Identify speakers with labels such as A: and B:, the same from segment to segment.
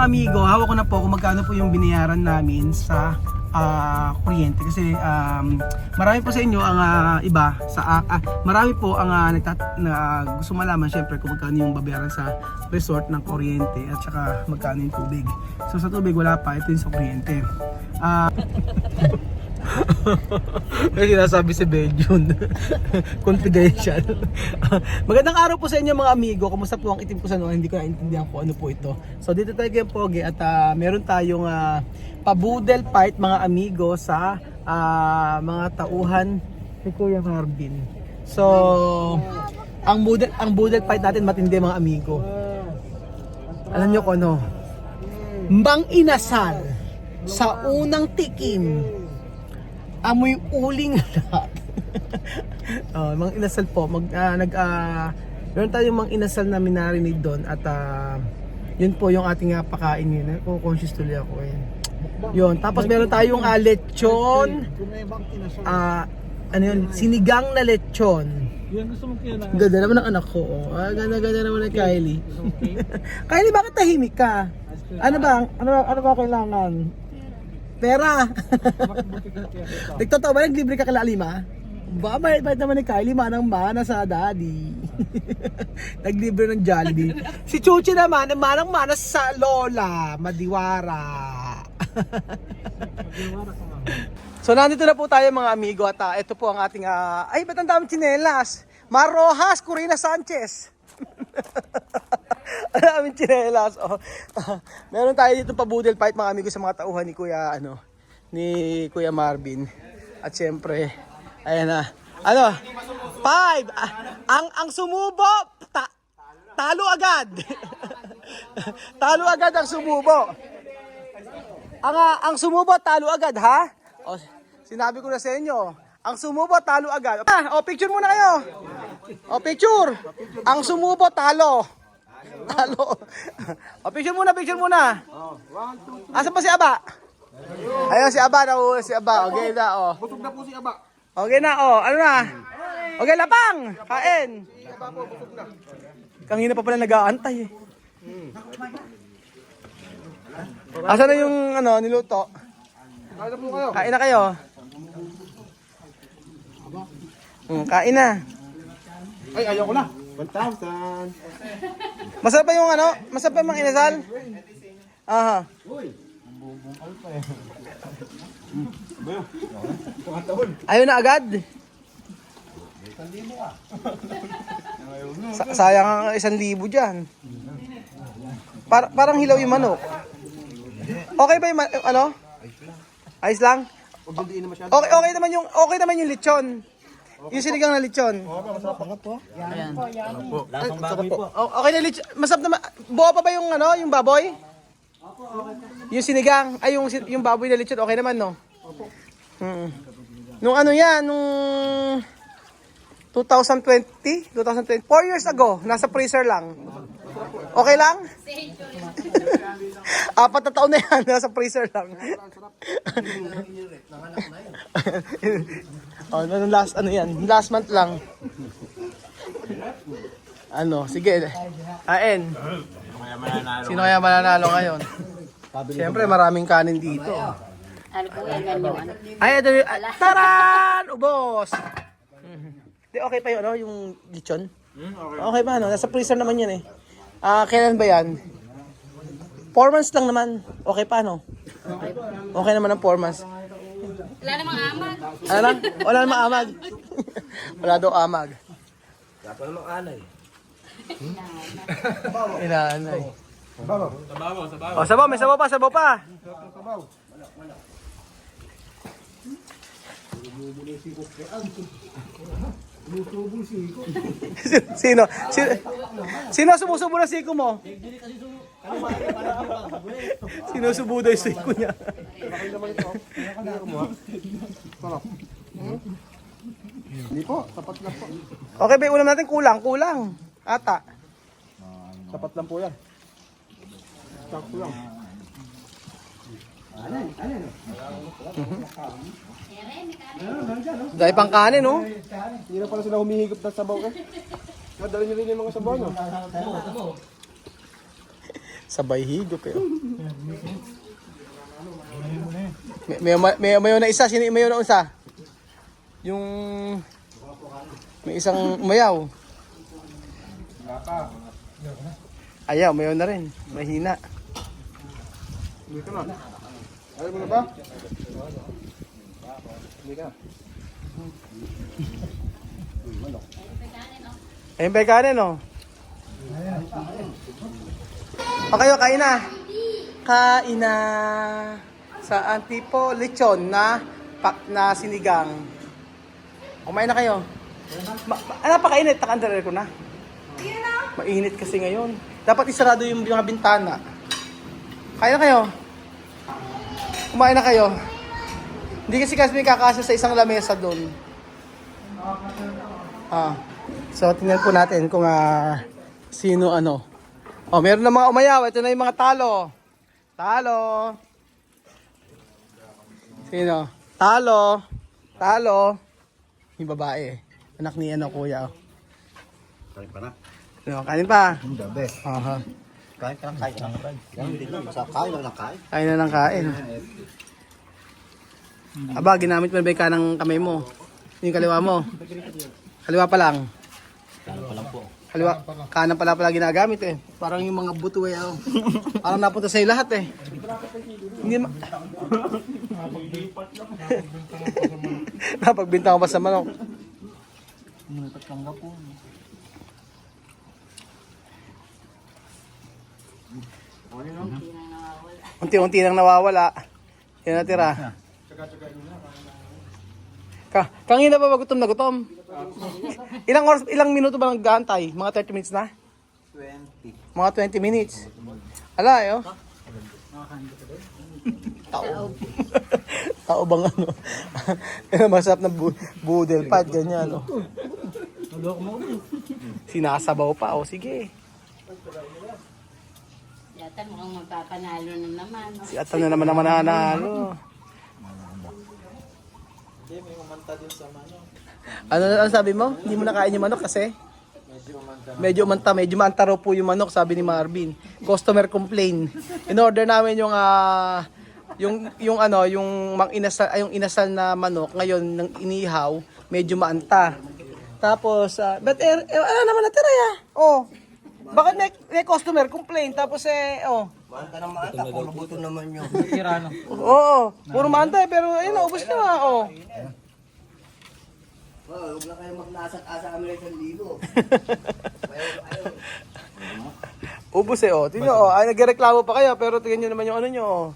A: mga amigo, hawak ko na po kung magkano po yung binayaran namin sa kuryente. Kasi marami po sa inyo ang iba sa marami po ang gusto malaman syempre kung magkano yung babayaran sa resort ng kuryente at saka magkano yung tubig. So sa tubig wala pa, ito yung sa kuryente. May sinasabi si Bejun. Confidential. Magandang araw po sa inyo mga amigo. Kumusta po ang itim ko sa noon? Hindi ko naintindihan po ano po ito. So dito tayo kay Pogi at meron tayong pabudel fight mga amigo sa mga tauhan ni Kuya Marvin. So ang budel fight natin matindi mga amigo. Alam nyo ko ano? Mang inasal sa unang tikim. Amoy uling lahat. Mang inasal po. Meron tayong mang inasal na minarinig doon at yun po yung ating pakain yun. Conscious tuloy ako eh. Yun. Tapos meron tayong lechon. Ano yun? Sinigang na lechon.
B: Yan gusto mong kailangan.
A: Ganda naman ng anak ko. Ganda naman ng Kylie. Kylie, bakit tahimik ka? Ano ba kailangan? Pera. Totoo ba naglibre ka kay Lima? Ba, bait naman ni Kylie, manang-mana sa daddy. Naglibre ng Jollibee. Si Chuchi naman, manang-mana sa lola, Madiwara. So nandito na po tayo mga amigo at ito po ang ating ay ba't ang daming tsinelas? Mar Rojas, Corina Sanchez. Ang daming tsinelas. Meron tayo dito pabudel fight mga amigo sa mga tauhan ni Kuya Marvin. At syempre, ayan na. 5. Ang sumubo talo agad. Talo agad ang sumubo. Ang sumubo talo agad ha? Sinabi ko na sa inyo. Ang sumubo talo agad. Picture muna kayo. Picture. Ang sumubo talo. Picture muna. Asan pa si Aba? Ayun si Aba daw, Okay na
B: Busog na po si Aba.
A: Okay na ano na? Okay, lapang. Kain.
B: Aba po, busog na.
A: Kanina pa pala nag-aantay eh. Asan na yung niluto?
B: Kaya po kayo.
A: Kain na kayo. Kain na.
B: Ay, ayaw ko na. 1,000.
A: Masarap pa yung masarap pa yung mga inasal? Aha. Ayun na agad. Sayang ang 1,000 dyan. Parang hilaw yung manok. Okay ba yung Ayos lang? Okay naman yung lechon. Yung sinigang na lechon.
C: Ayan.
B: Lasang baboy po.
A: Okay na lechon. Masarap naman. Buo pa ba yung yung baboy? Yung sinigang, ay yung baboy na lechon, okay naman no? Nung nung 2020, 4 years ago, nasa freezer lang. Okay lang? 4 na taon na yan, nasa freezer lang. Last month lang. Sige. Kain. Sino kaya mananalo ngayon? Siyempre maraming kanin dito.
C: Ano po yan yung ano?
A: Ay, ito yung... Taran! Ubos! Okay pa yung lechon? Okay pa, Nasa freezer naman yan eh. Kailan ba yan? 4 months lang naman. Okay pa, Okay naman ang 4 months.
C: Wala namang amag.
A: Ano lang? Wala namang amag. Wala daw amag.
B: Wala pa namang anay.
A: Inaanay.
B: Sabaw.
A: Sabaw. May sabaw pa.
B: Sabaw.
A: Sino sumusubo ng siko mo? Sinusubo daw yung siko niya.
B: Hindi po, sapat lang po.
A: Okay ba, ulam natin kulang. Ata.
B: Sapat lang po yan. Sakto lang.
A: Dahil pang kanin,
B: Hindi na pala sila humihigop ng sabaw eh. Madali nyo rin yung mga sabaw, no?
A: Sabay higop eh. May na isa. Sino may na isa? Yung may isang umayaw. Ayaw, mayaw na rin. Mahina.
B: Dito na. Ayaw mo na ba? Hindi ka.
A: Ayun ba yung kanin, oh? Okay, kain na. Kain na. Sa antipo lechon na sinigang. Kumain na kayo. Napakainit. Naka-under ko na. Mainit kasi ngayon. Dapat isarado yung mga bintana. Kain na kayo. Kumain na kayo. Hindi kasi may kakasya sa isang lamesa doon. So, tingnan po natin kung sino ano. Oh, meron na mga umayaw. Ito na yung mga talo. Talo. Sino? Talo. Talo. Yung babae. Anak ni kuya.
B: Kain pa na.
A: No, kanin pa.
B: Ang gabi.
A: Aha.
B: Kain ka lang, kain ka lang. Yan, hindi lang. Kain lang ng kain.
A: Kain na ng kain. Aba, ginamit mo na ba yung kanang kamay mo? Yung kaliwa mo? Kaliwa pa lang.
B: Kain pa lang po.
A: Kaliwa, kanan pala ginagamit eh. Parang yung mga buto eh. Oh. Parang napunta sa'yo lahat eh. Hindi Napagbinta ko pa sa manok. Unti-unti nang nawawala. Yan natira. Kangina pa ba gutom na gutom? Ilang minuto ba nag-aantay? Mga 30 minutes na?
B: 20.
A: Mga 20 minutes. Ala, eh, oh. Tao. Tao bang ano? Masarap na budel pad, ganyan, oh. Sinasabaw pa, oh. Sige.
C: Yata mukhang magpapanalo na naman.
A: Si Atan na naman ang mananalo. Ano sabi mo? Hindi mo nakain yung manok kasi? Medyo manta raw po yung manok, sabi ni Marvin. Customer complain. In order namin yung yung inasal na manok ngayon ng inihaw, medyo maanta. Tapos ano naman natira ya? Oh. Bakit may customer complain tapos
B: Manta na manta, puro buto naman yun.
A: Oo, puro maanta pero ayun, ubos na oh.
B: Huwag na kayo magnasat-asa kami ng 1,000.
A: Ubos oh. Tingnan nyo ay nagreklamo pa kayo pero tingnan nyo naman yung ano nyo oh.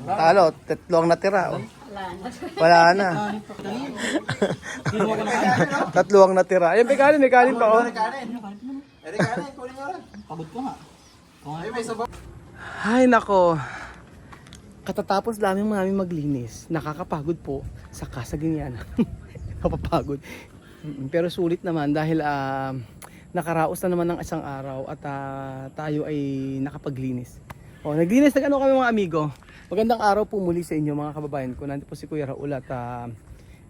A: Talo, 3 ang natira oh. Wala na. 3 ang natira. Ayun, may kanin pa oh. Ay nako. Katatapos namin maglinis. Nakakapagod po sa kasaganyan. Napapagod. Pero sulit naman dahil nakaraos na naman ng isang araw at tayo ay nakapaglinis. Naglinis kami mga amigo. Magandang araw po muli sa inyo mga kababayan ko. Nandito po si Kuya Raul at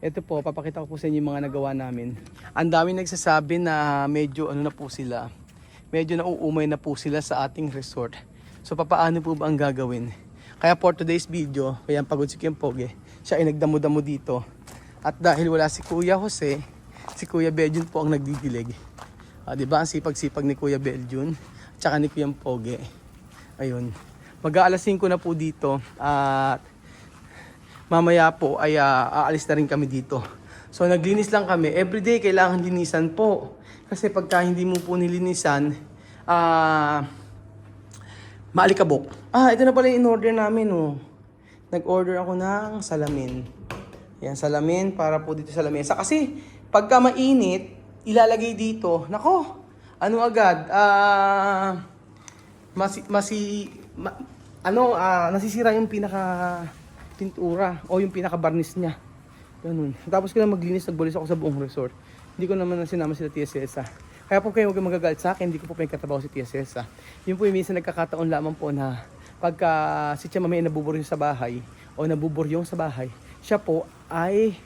A: ito po, papakita ko po sa inyo yung mga nagawa namin. Ang dami nagsasabi na medyo na po sila. Medyo nauumay na po sila sa ating resort. So papaano po ba ang gagawin? Kaya for today's video, kaya pagod si Kuya Poge, siya ay nagdamo-damo dito. At dahil wala si Kuya Jose, si Kuya Beljun po ang nagdidilig. Diba ang sipag-sipag ni Kuya Beljun, tsaka ni Kuya Poge. Ayun. Mag-aalas 5 na po dito at mamaya po ay aalis na rin kami dito. So naglinis lang kami. Everyday kailangan linisan po. Kasi pagka hindi mo po nilinisan, maalikabok. Ito na pala yung in-order namin oh. Nag-order ako ng salamin. Yan, salamin para po dito sa lamesa. Kasi pagka mainit, ilalagay dito. Nako, ano agad? Nasisira yung pinaka pintura o yung pinaka barnis niya. Ganun. Tapos ko na maglinis, nagbulis ako sa buong resort. Hindi ko naman sinama sila Tia Cesa. Kaya po kayo huwag magagalit sa akin, hindi ko po pinagkatabaho si Tia Cesa. Yun po yung minsan nagkakataon lamang po na pagka si Tia Mamay nabuburyong sa bahay o nabuburyong sa bahay, siya po ay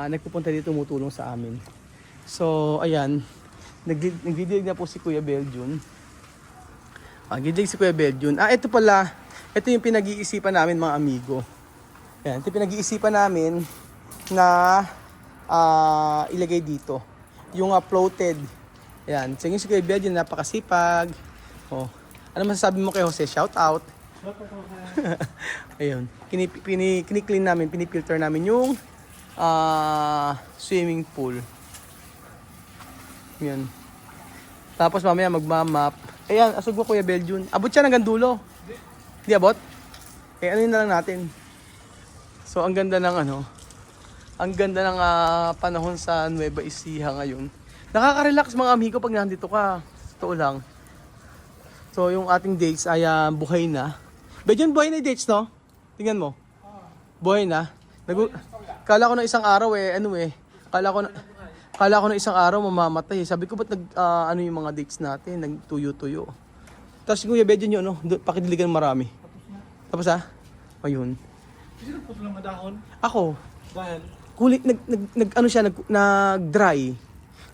A: nagpupunta dito tumutulong sa amin. So, ayan. Nagdidilig na po si Kuya Beljun. Nagdidilig si Kuya Beljun. Ito pala, ito yung pinag-iisipan namin mga amigo. Yan, ito pinag-iisipan namin na ilagay dito. Yung floated. Yan, so yung si Kuya Beljun, napakasipag. Oh. Ano masasabi mo kay Jose? Shout out. Ayun, kiniklean namin, pinipilter namin yung swimming pool. Yan. Tapos mamaya magmamap. Ayan, asog mo Kuya Beljun. Abot siya hanggang dulo. Di abot? Ano yun na lang natin. So ang ganda ng ang ganda ng panahon sa Nueva Ecija ngayon. Nakaka-relax mga amigo pag nandito ka. Totoo lang. So yung ating dates ay buhay na. Beljun, buhay na yung dates, no? Tingnan mo. Buhay na. Kala ko na isang araw Kala ko na isang araw mamamatay. Sabi ko, ba't yung mga dates natin? Nagtuyo-tuyo. Tapos Kuya Beljun yun, pakidiligan marami. Tapos ayun.
B: Sino po lang madahon?
A: Ako.
B: Dahil?
A: Kulit, nag-dry.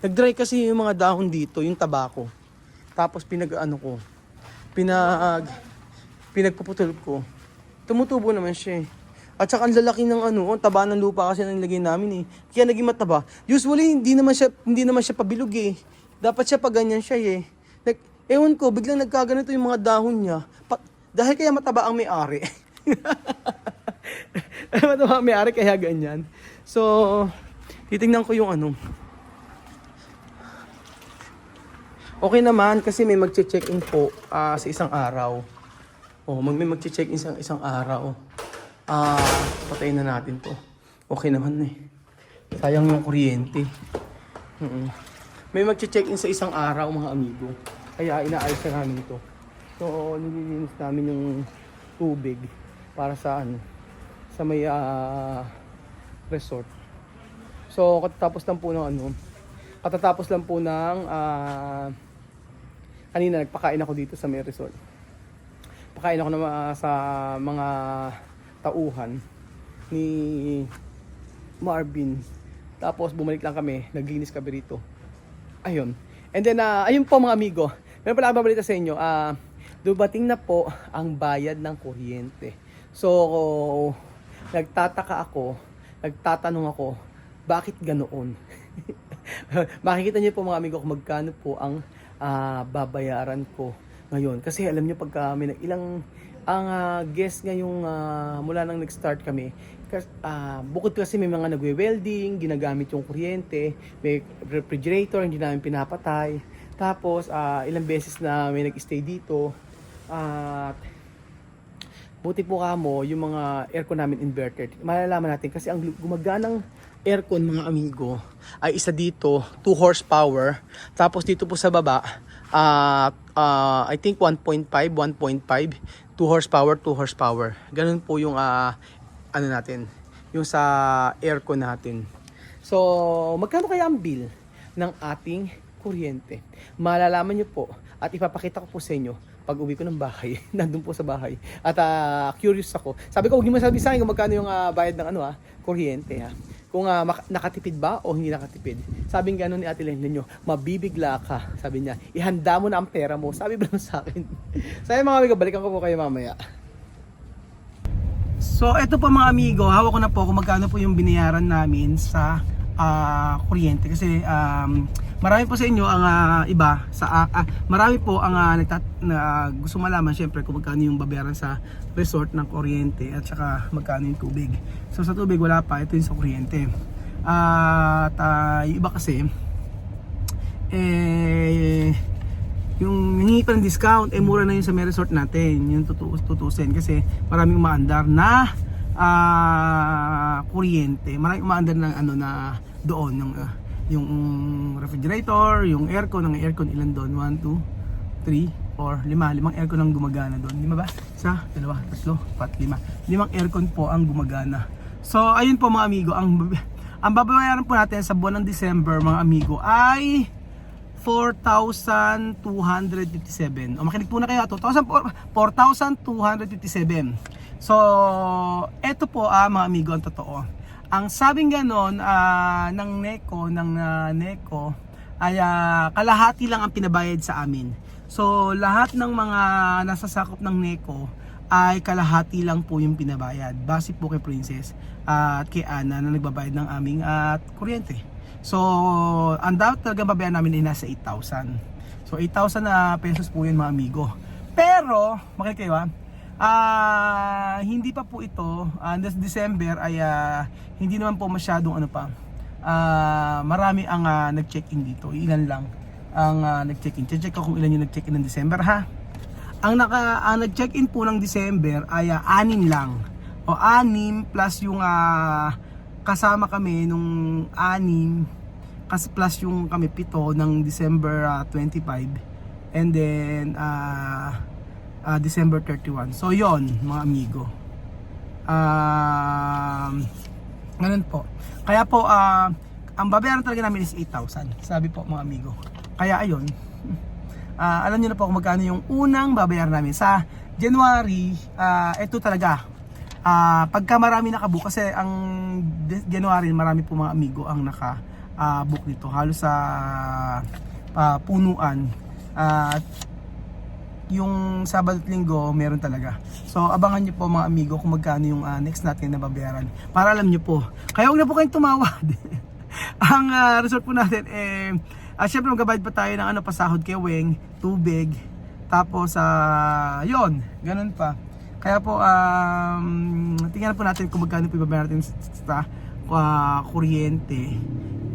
A: Nag-dry kasi yung mga dahon dito, yung tabako. Tapos pinagpuputol ko. Tumutubo naman siya eh. At saka ang lalaki ng taba ng lupa kasi nilagay namin eh. Kaya naging mataba. Usually hindi naman siya pabilog eh. Dapat siya pag ganyan siya eh. Ewan ko, biglang nagkaganito yung mga dahon niya. Dahil kaya mataba ang may-ari. Mataba ang may-ari kaya ganyan. So, titingnan ko yung Okay naman kasi may magche-check-in po sa isang araw. May magche-check-in sa isang araw. Patayin na natin to. Okay naman eh. Sayang yung kuryente. May magche-check-in sa isang araw mga amigo. Kaya inaayos na namin ito. So nililinis namin yung tubig para sa may resort. So katatapos lang po ng kanina nagpakain ako dito sa may resort. Pakain ako sa mga tauhan ni Marvin. Tapos bumalik lang kami, naglinis kami rito. Ayun. And then ayun po mga amigo. Meron pala akong babalita sa inyo. Dumating na po ang bayad ng kuryente. So nagtatanong ako, bakit ganoon? Makikita niyo po mga amigo kung magkano po ang babayaran ko ngayon. Kasi alam niyo pagka may ang guest ngayong mula nang nag-start kami, bukod kasi may mga nagwe-welding, ginagamit yung kuryente, may refrigerator, hindi namin pinapatay. Tapos ilang beses na may nag-stay dito. At buti po kamo yung mga aircon namin inverter. Malalaman natin kasi ang gumaganang aircon mga amigo ay isa dito, 2 horsepower. Tapos dito po sa baba, I think 1.5, 2 horsepower. Ganun po yung natin, yung sa aircon natin. So, magkano kaya ang bill ng ating kuryente? Malalaman nyo po at ipapakita ko po sa inyo pag uwi ko ng bahay, nandun po sa bahay. At curious ako. Sabi ko, huwag niyo masabi sa akin kung magkano yung bayad ng kuryente ha. Kung nakatipid ba o hindi nakatipid. Sabing gano'n ni Ate Len ninyo, mabibigla ka. Sabi niya, ihanda mo na ang pera mo. Sabi ba sa akin? Sabi mga amigo, balikan ko po kayo mamaya. So, eto po mga amigo, hawak ko na po kung magkano po yung binayaran namin sa kuryente. Kasi marami po sa inyo ang iba sa marami po ang gusto malaman syempre kung magkano yung babayaran sa resort ng kuryente at saka magkano yung tubig. So sa tubig wala pa, ito yung sa kuryente. At yung iba kasi yung hingi pa ng discount, mura na yun sa may resort natin, yung tutusin kasi maraming umaandar na kuryente, maraming umaandar ng na doon yung refrigerator, yung aircon, ilan doon? 1, 2, 3, 4, 5 aircon ang gumagana doon. 5 ba? 1, 2, 3, 4, 5. 5 aircon po ang gumagana. So ayun po mga amigo, ang babayaran po natin sa buwan ng December mga amigo ay 4,257. O makinig po na kayo, 4,257. So eto po mga amigo ang totoo. Ang sabing ganon ng NECO ay kalahati lang ang pinabayad sa amin. So lahat ng mga nasasakop ng NECO ay kalahati lang po yung pinabayad. Base po kay Princess at kay Ana na nagbabayad ng aming kuryente. So ang dapat talaga babayaran namin ay nasa 8,000. So 8,000 na pesos po yun mga amigo. Pero makinig kayo hindi pa po ito this December ay hindi naman po masyadong marami ang nag-check-in dito. Ilan lang ang nag-check-in. Check ko kung ilan yung nag-check-in ng December ha. Ang nag-check-in po ng December ay 6 lang. O 6 plus yung kasama kami nung 6 plus yung kami 7 ng December 25 and then December 31. So yon mga amigo. Ganun po. Kaya po ang babayaran talaga namin is 8,000. Sabi po mga amigo. Kaya ayun. Alam niyo na po kung magkano yung unang babayaran namin sa January. Ito talaga pagka marami nakabook kasi ang January marami po mga amigo ang naka-book dito halos sa punuan yung Sabado at Linggo meron talaga. So abangan niyo po mga amigo kung magkano yung next natin na babayaran para alam niyo po. Kaya huwag na po kayong tumawad. Ang resort po natin syempre magbabayad pa tayo ng pasahod kay Weng, tubig, tapos yon, ganun pa. Kaya po tingnan po natin kung magkano po ibabayaran natin sa kuryente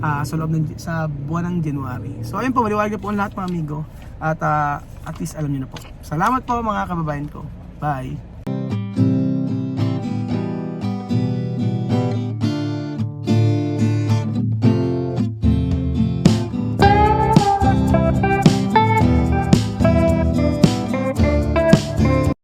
A: sa loob sa buwan ng January. So ayun po, maliwanag na po ang lahat mga amigo at least alam niyo na po. Salamat po mga kababayan ko. Bye.